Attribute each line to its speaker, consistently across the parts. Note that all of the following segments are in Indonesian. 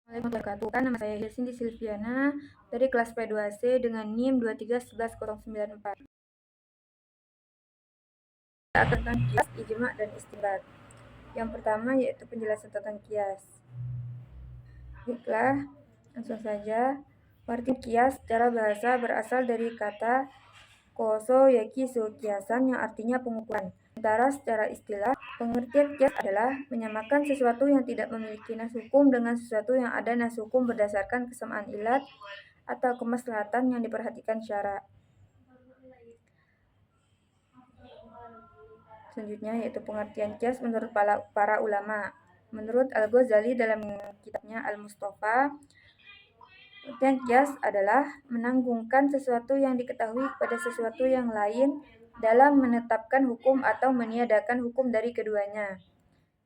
Speaker 1: Assalamualaikum warahmatullahi wabarakatuh. Nama saya Cindy Silviana dari kelas P2C dengan NIM 2311094. Tentang kias, ijma, dan istinbat. Yang pertama yaitu penjelasan tentang kias. Baiklah, langsung saja. Arti kias secara bahasa berasal dari kata koso yakisu kiasan yang artinya pengukuran. Sementara secara istilah, pengertian kias adalah menyamakan sesuatu yang tidak memiliki nas hukum dengan sesuatu yang ada nas hukum berdasarkan kesamaan ilat atau kemaslahatan yang diperhatikan syara. Selanjutnya yaitu pengertian kias menurut para ulama. Menurut Al-Ghazali dalam kitabnya Al-Mustafa, pengertian kias adalah menanggungkan sesuatu yang diketahui pada sesuatu yang lain dalam menetapkan hukum atau meniadakan hukum dari keduanya.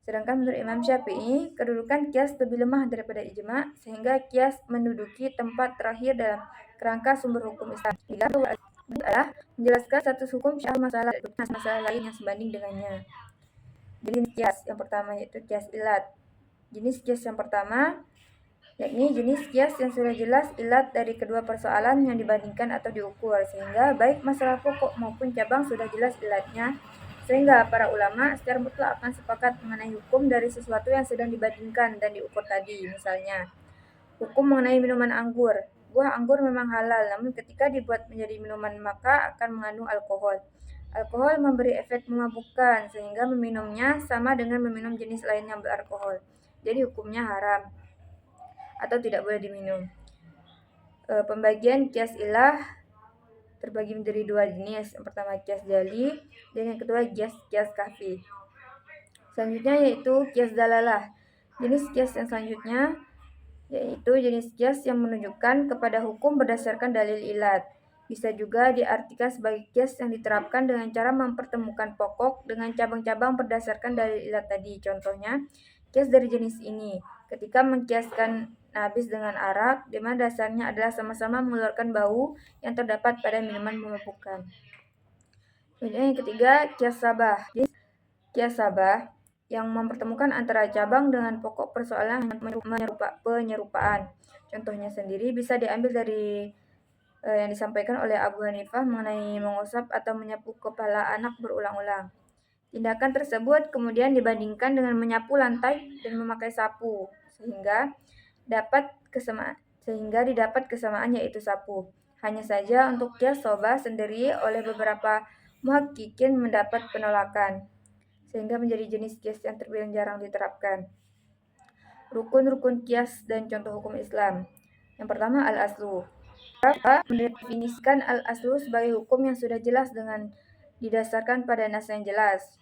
Speaker 1: Sedangkan menurut Imam Syafi'i, kedudukan kias lebih lemah daripada ijma, sehingga kias menduduki tempat terakhir dalam kerangka sumber hukum Islam. Adalah menjelaskan status hukum syar'i masalah lain yang sebanding dengannya. Jenis kias yang pertama yaitu kias ilat. Jenis kias yang pertama yakni jenis kias yang sudah jelas ilat dari kedua persoalan yang dibandingkan atau diukur, sehingga baik masalah pokok maupun cabang sudah jelas ilatnya, sehingga para ulama secara mutlak akan sepakat mengenai hukum dari sesuatu yang sedang dibandingkan dan diukur tadi. Misalnya, hukum mengenai minuman anggur. Buah anggur memang halal, namun ketika dibuat menjadi minuman maka akan mengandung alkohol. Alkohol memberi efek memabukkan, sehingga meminumnya sama dengan meminum jenis lain yang beralkohol. Jadi hukumnya haram atau tidak boleh diminum. Pembagian kias ilah terbagi menjadi dua jenis. Yang pertama kias jali dan yang kedua kias kafi. Selanjutnya yaitu kias dalalah. Jenis kias yang selanjutnya yaitu jenis kias yang menunjukkan kepada hukum berdasarkan dalil ilat. Bisa juga diartikan sebagai kias yang diterapkan dengan cara mempertemukan pokok dengan cabang-cabang berdasarkan dalil ilat tadi. Contohnya, kias dari jenis ini. Ketika mengkiaskan nabis dengan arak, di mana dasarnya adalah sama-sama mengeluarkan bau yang terdapat pada minuman memabukkan. Kemudian yang ketiga, kias sabah. Kias sabah yang mempertemukan antara cabang dengan pokok persoalan yang penyerupaan. Contohnya sendiri bisa diambil dari yang disampaikan oleh Abu Hanifah mengenai mengusap atau menyapu kepala anak berulang-ulang. Tindakan tersebut kemudian dibandingkan dengan menyapu lantai dan memakai sapu, sehingga didapat kesamaan yaitu sapu. Hanya saja untuk kias sobah sendiri oleh beberapa muhakkikin mendapat penolakan, sehingga menjadi jenis kias yang terbilang jarang diterapkan. Rukun-rukun kias dan contoh hukum Islam. Yang pertama, al-aslu. Mendefinisikan al-aslu sebagai hukum yang sudah jelas dengan didasarkan pada nas yang jelas.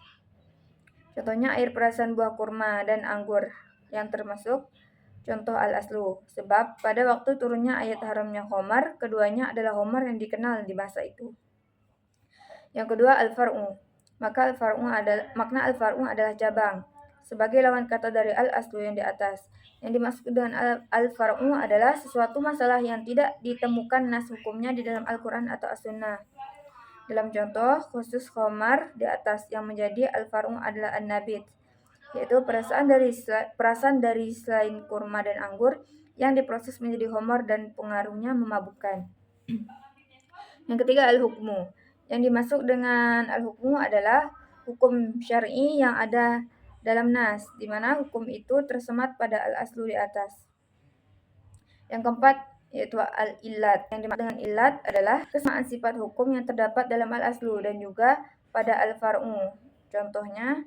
Speaker 1: Contohnya air perasan buah kurma dan anggur yang termasuk contoh al-aslu. Sebab pada waktu turunnya ayat haramnya khamar, keduanya adalah khamar yang dikenal di masa itu. Yang kedua, al-far'u. Makna al-far'u adalah cabang. Sebagai lawan kata dari al-aslu yang di atas. Yang dimaksud dengan al-far'u adalah sesuatu masalah yang tidak ditemukan nas hukumnya di dalam Al-Quran atau As-Sunnah. Dalam contoh khusus khamar di atas, yang menjadi al-far'u adalah an-nabit, yaitu perasan dari selain kurma dan anggur yang diproses menjadi khamar dan pengaruhnya memabukkan. Yang ketiga, al-hukmu. Yang dimaksud dengan al-hukmu adalah hukum syar'i yang ada dalam nas, di mana hukum itu tersemat pada al-aslu di atas. Yang keempat, yaitu al-illat. Yang dimaksud dengan illat adalah kesamaan sifat hukum yang terdapat dalam al-aslu dan juga pada al-far'u. Contohnya,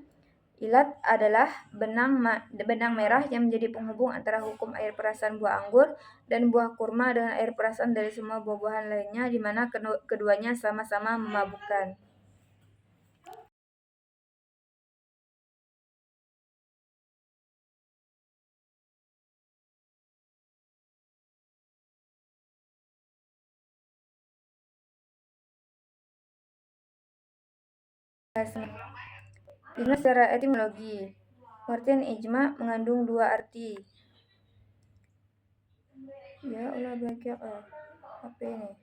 Speaker 1: ilat adalah benang merah yang menjadi penghubung antara hukum air perasan buah anggur dan buah kurma dengan air perasan dari semua buah-buahan lainnya, di mana keduanya sama-sama memabukkan. Ijma secara etimologi. Pengertian ijma mengandung dua arti. Ya Allah, banyak HP ini.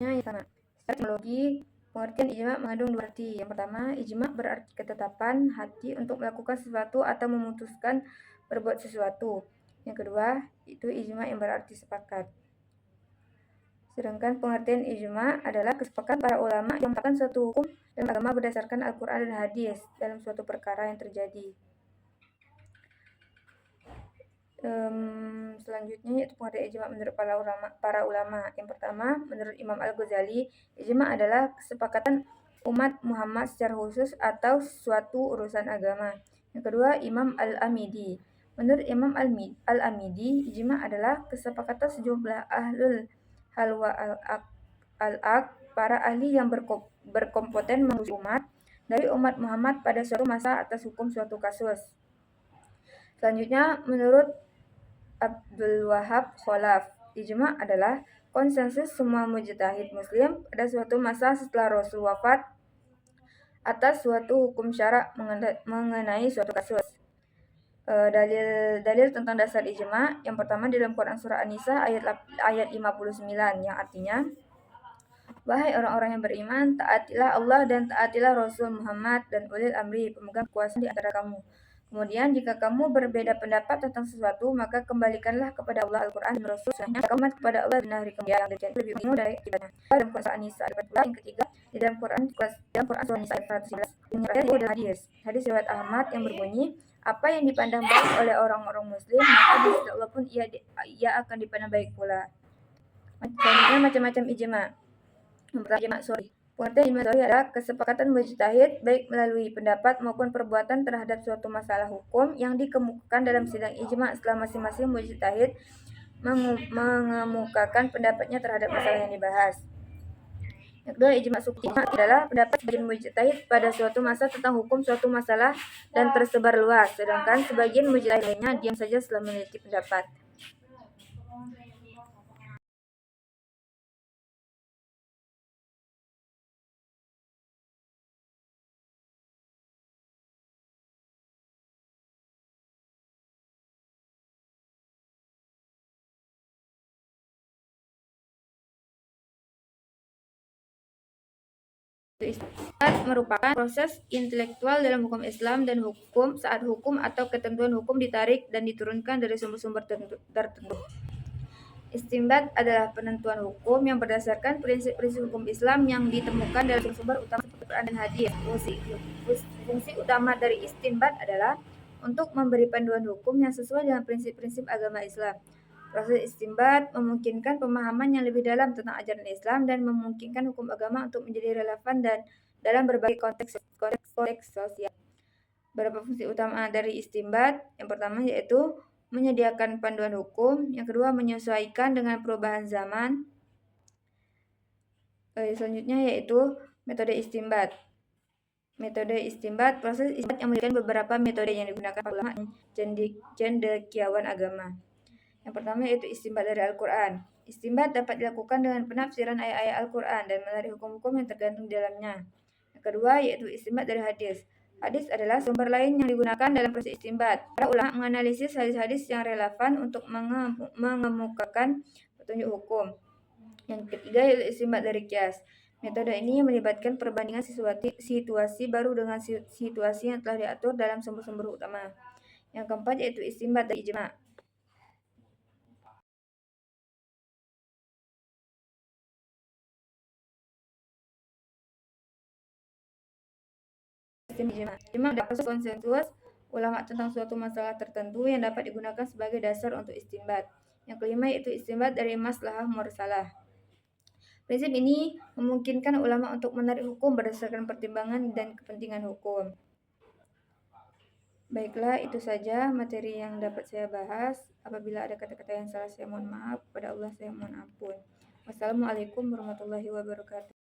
Speaker 1: yang sama. Secara etimologi, pengertian ijma mengandung dua arti. Yang pertama, ijma berarti ketetapan hati untuk melakukan sesuatu atau memutuskan berbuat sesuatu. Yang kedua, itu ijma yang berarti sepakat. Sedangkan pengertian ijma adalah kesepakatan para ulama yang menetapkan suatu hukum dalam agama berdasarkan Al-Quran dan hadis dalam suatu perkara yang terjadi. Selanjutnya yaitu pengertian ijma menurut para ulama. Yang pertama, menurut Imam Al-Ghazali, ijma adalah kesepakatan umat Muhammad secara khusus atau suatu urusan agama. Yang kedua, Imam Al-Amidi. Menurut Imam Al-Amidi, ijma adalah kesepakatan sejumlah ahlul hal wa al-aq, para ahli yang berkompeten mengurus umat dari umat Muhammad pada suatu masa atas hukum suatu kasus. Selanjutnya, menurut Abdul Wahab Khalaf, ijma adalah konsensus semua mujtahid muslim pada suatu masa setelah Rasul wafat atas suatu hukum syara mengenai suatu kasus. Dalil tentang dasar ijma yang pertama di dalam Quran surah An-Nisa ayat 59 yang artinya, wahai orang-orang yang beriman, taatilah Allah dan taatilah Rasul Muhammad dan ulil amri, pemegang kekuasaan di antara kamu. Kemudian jika kamu berbeda pendapat tentang sesuatu, maka kembalikanlah kepada Allah Al-Quran dan Rasul Sunnahnya. Kamu kepada Allah dan hari kemudian dan lebih ilmu dari akibatnya. Dalam Quran surah An-Nisa ayat 42. Yang ketiga, di dalam Quran surah An-Nisa ayat 111 dan hadis riwayat Ahmad yang berbunyi, apa yang dipandang baik oleh orang-orang muslim, maka di sisi Allah pun ia akan dipandang baik pula. Selanjutnya macam-macam ijma. Yang pertama, ijma suri. Pengertian ijma suri adalah kesepakatan mujtahid baik melalui pendapat maupun perbuatan terhadap suatu masalah hukum yang dikemukakan dalam sidang ijma setelah masing-masing mujtahid mengemukakan pendapatnya terhadap masalah yang dibahas. Yang kedua, ijma suki adalah pendapat sebagian mujtahid pada suatu masa tentang hukum suatu masalah dan tersebar luas, sedangkan sebagian mujtahid lainnya diam saja setelah memiliki pendapat. Ijtihad merupakan proses intelektual dalam hukum Islam dan hukum saat hukum atau ketentuan hukum ditarik dan diturunkan dari sumber-sumber tertentu. Istinbat adalah penentuan hukum yang berdasarkan prinsip-prinsip hukum Islam yang ditemukan dalam sumber utama seperti Quran dan hadis. Fungsi utama dari istinbat adalah untuk memberi panduan hukum yang sesuai dengan prinsip-prinsip agama Islam. Proses istinbat memungkinkan pemahaman yang lebih dalam tentang ajaran Islam dan memungkinkan hukum agama untuk menjadi relevan dan dalam berbagai konteks sosial. Beberapa fungsi utama dari istinbat, yang pertama yaitu menyediakan panduan hukum, yang kedua menyesuaikan dengan perubahan zaman. Selanjutnya yaitu metode istinbat. Metode istinbat, proses istinbat yang melibatkan beberapa metode yang digunakan para ulama cendekiawan agama. Yang pertama yaitu istinbat dari Al-Quran. Istinbat dapat dilakukan dengan penafsiran ayat-ayat Al-Quran dan menarik hukum-hukum yang tergantung di dalamnya. Yang kedua yaitu istinbat dari hadis. Hadis adalah sumber lain yang digunakan dalam proses istinbat. Para ulama menganalisis hadis-hadis yang relevan untuk mengemukakan petunjuk hukum. Yang ketiga yaitu istinbat dari qiyas. Metode ini melibatkan perbandingan situasi baru dengan situasi yang telah diatur dalam sumber-sumber utama. Yang keempat yaitu istinbat dari ijma. Ijma adalah proses konsensus ulama tentang suatu masalah tertentu yang dapat digunakan sebagai dasar untuk istinbat. Yang kelima yaitu istinbat dari maslahah mursalah. Prinsip ini memungkinkan ulama untuk menarik hukum berdasarkan pertimbangan dan kepentingan hukum. Baiklah, itu saja materi yang dapat saya bahas. Apabila ada kata-kata yang salah, saya mohon maaf. Kepada Allah saya mohon ampun. Wassalamualaikum warahmatullahi wabarakatuh.